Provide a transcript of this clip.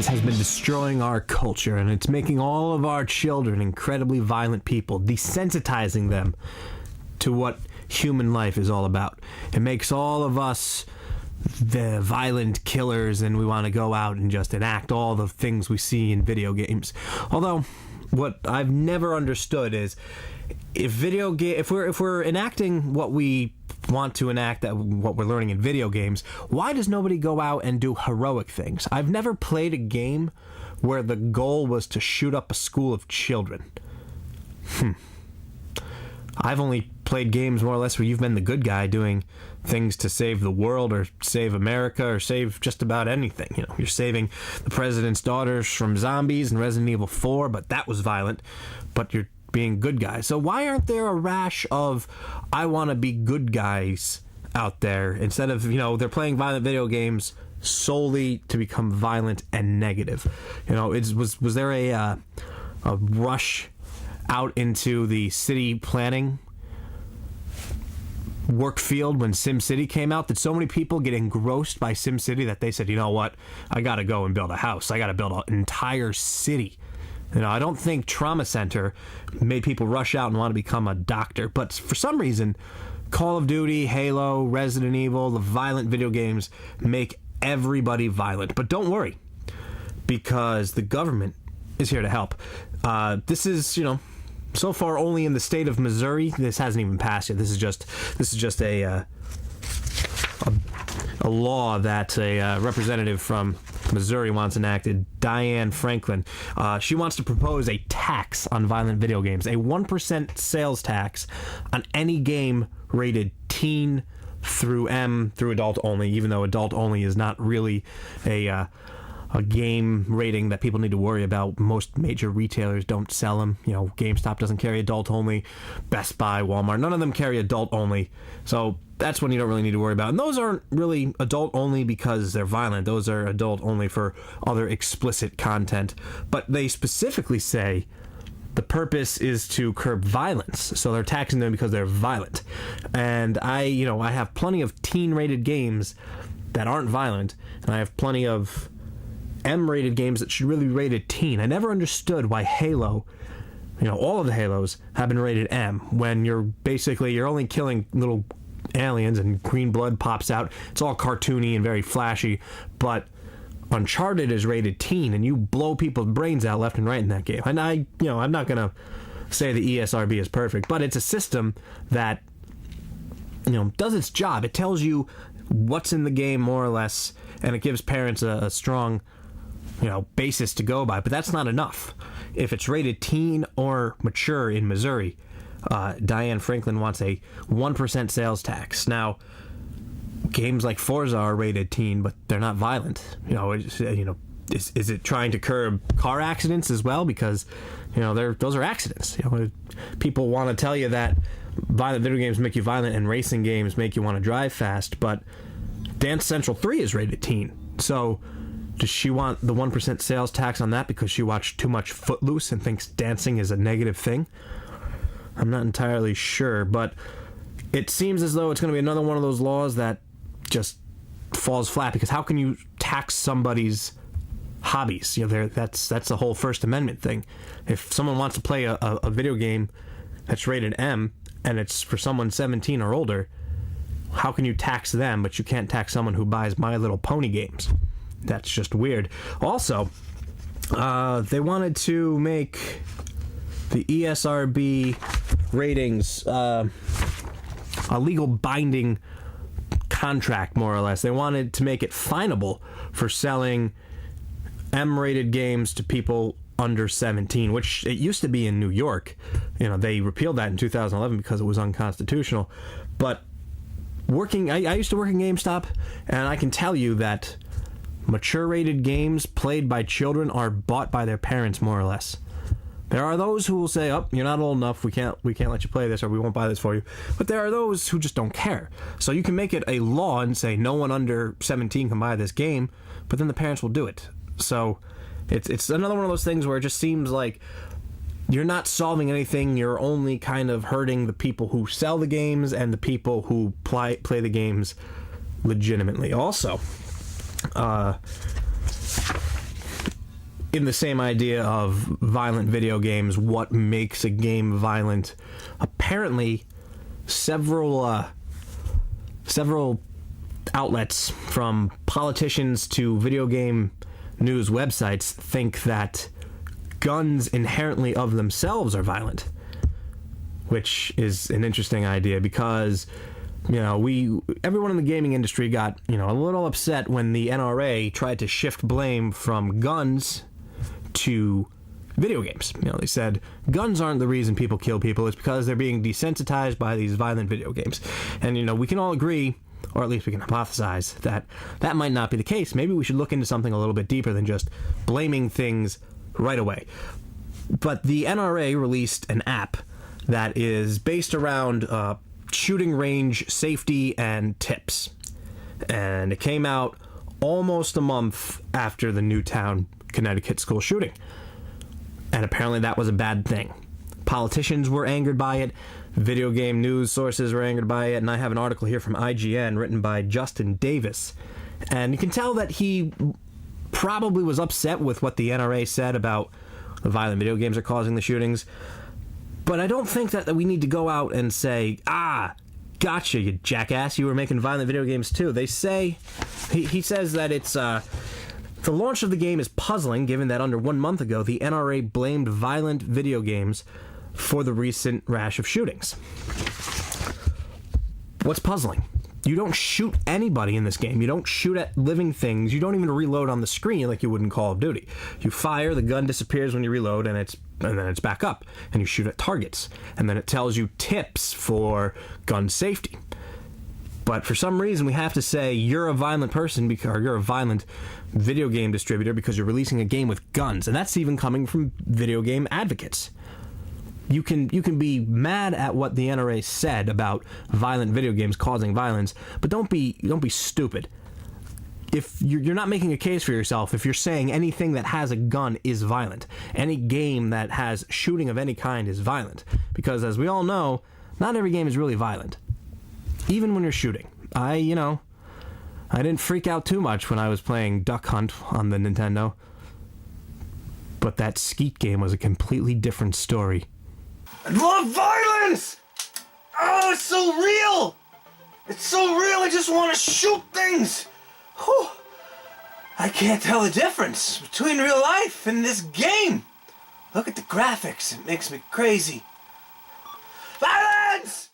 has been destroying our culture, and it's making all of our children incredibly violent people, desensitizing them to what human life is all about. It makes all of us the violent killers, and we want to go out and just enact all the things we see in video games. Although, what I've never understood is if we're enacting what we want to enact, what we're learning in video games, why does nobody go out and do heroic things? I've never played a game where the goal was to shoot up a school of children. I've only played games more or less where you've been the good guy doing things to save the world or save America or save just about anything. You know, you're saving the president's daughters from zombies in Resident Evil 4, but that was violent. But you're being good guys. So why aren't there a rash of I want to be good guys out there instead of, they're playing violent video games solely to become violent and negative? Was there a rush out into the city planning work field when SimCity came out? Did so many people get engrossed by SimCity that they said, you know what, I gotta go and build a house, I gotta build an entire city? I don't think Trauma Center made people rush out and want to become a doctor, but for some reason, Call of Duty, Halo, Resident Evil, the violent video games make everybody violent. But don't worry, because the government is here to help. This is, so far only in the state of Missouri. This hasn't even passed yet. This is just a law that a representative from Missouri wants enacted, Diane Franklin. She wants to propose a tax on violent video games, a 1% sales tax on any game rated teen through M through adult only, even though adult only is not really a game rating that people need to worry about. Most major retailers don't sell them. GameStop doesn't carry adult only. Best Buy, Walmart, none of them carry adult only. So that's one you don't really need to worry about. And those aren't really adult only because they're violent. Those are adult only for other explicit content. But they specifically say the purpose is to curb violence. So they're taxing them because they're violent. And I have plenty of teen-rated games that aren't violent, and I have plenty of M-rated games that should really be rated teen. I never understood why Halo, all of the Halos have been rated M when you're only killing little aliens and green blood pops out. It's all cartoony and very flashy, but Uncharted is rated teen and you blow people's brains out left and right in that game. And I'm not gonna say the ESRB is perfect, but it's a system that does its job. It tells you what's in the game more or less, and it gives parents a strong basis to go by. But that's not enough. If it's rated teen or mature in Missouri, Diane Franklin wants a 1% sales tax. Now, games like Forza are rated teen, but they're not violent. Is it trying to curb car accidents as well? Because those are accidents. People want to tell you that violent video games make you violent and racing games make you want to drive fast, but Dance Central 3 is rated teen. So does she want the 1% sales tax on that because she watched too much Footloose and thinks dancing is a negative thing? I'm not entirely sure, but it seems as though it's going to be another one of those laws that just falls flat, because how can you tax somebody's hobbies? That's the whole First Amendment thing. If someone wants to play a video game that's rated M and it's for someone 17 or older, how can you tax them, but you can't tax someone who buys My Little Pony games? That's just weird. Also, they wanted to make the ESRB ratings a legal binding contract, more or less. They wanted to make it finable for selling M-rated games to people under 17, which it used to be in New York. They repealed that in 2011 because it was unconstitutional. But I used to work in GameStop, and I can tell you that mature-rated games played by children are bought by their parents, more or less. There are those who will say, "Oh, you're not old enough. We can't let you play this, or we won't buy this for you." But there are those who just don't care. So you can make it a law and say no one under 17 can buy this game, but then the parents will do it. So it's another one of those things where it just seems like you're not solving anything. You're only kind of hurting the people who sell the games and the people who play the games legitimately. Also, in the same idea of violent video games, what makes a game violent, apparently several outlets, from politicians to video game news websites, think that guns inherently of themselves are violent, which is an interesting idea because, everyone in the gaming industry got, a little upset when the NRA tried to shift blame from guns to video games. They said guns aren't the reason people kill people, it's because they're being desensitized by these violent video games. And, we can all agree, or at least we can hypothesize, that that might not be the case. Maybe we should look into something a little bit deeper than just blaming things right away. But the NRA released an app that is based around shooting range safety and tips. And it came out almost a month after the Newtown, Connecticut school shooting. And apparently that was a bad thing. Politicians were angered by it. Video game news sources were angered by it. And I have an article here from IGN written by Justin Davis. And you can tell that he probably was upset with what the NRA said about the violent video games are causing the shootings. But I don't think that we need to go out and say, gotcha, you jackass, you were making violent video games too. They say, he says that it's, the launch of the game is puzzling, given that under 1 month ago, the NRA blamed violent video games for the recent rash of shootings. What's puzzling? You don't shoot anybody in this game. You don't shoot at living things. You don't even reload on the screen like you would in Call of Duty. You fire, the gun disappears when you reload, and then it's back up, and you shoot at targets. And then it tells you tips for gun safety. But for some reason, we have to say you're a violent person or you're a violent video game distributor because you're releasing a game with guns. And that's even coming from video game advocates. You can be mad at what the NRA said about violent video games causing violence, but don't be stupid. If you're not making a case for yourself, if you're saying anything that has a gun is violent, any game that has shooting of any kind is violent, because as we all know, not every game is really violent. Even when you're shooting. I didn't freak out too much when I was playing Duck Hunt on the Nintendo. But that Skeet game was a completely different story. I love violence! Oh, it's so real! It's so real, I just want to shoot things! Whew. I can't tell the difference between real life and this game. Look at the graphics, it makes me crazy. Violence!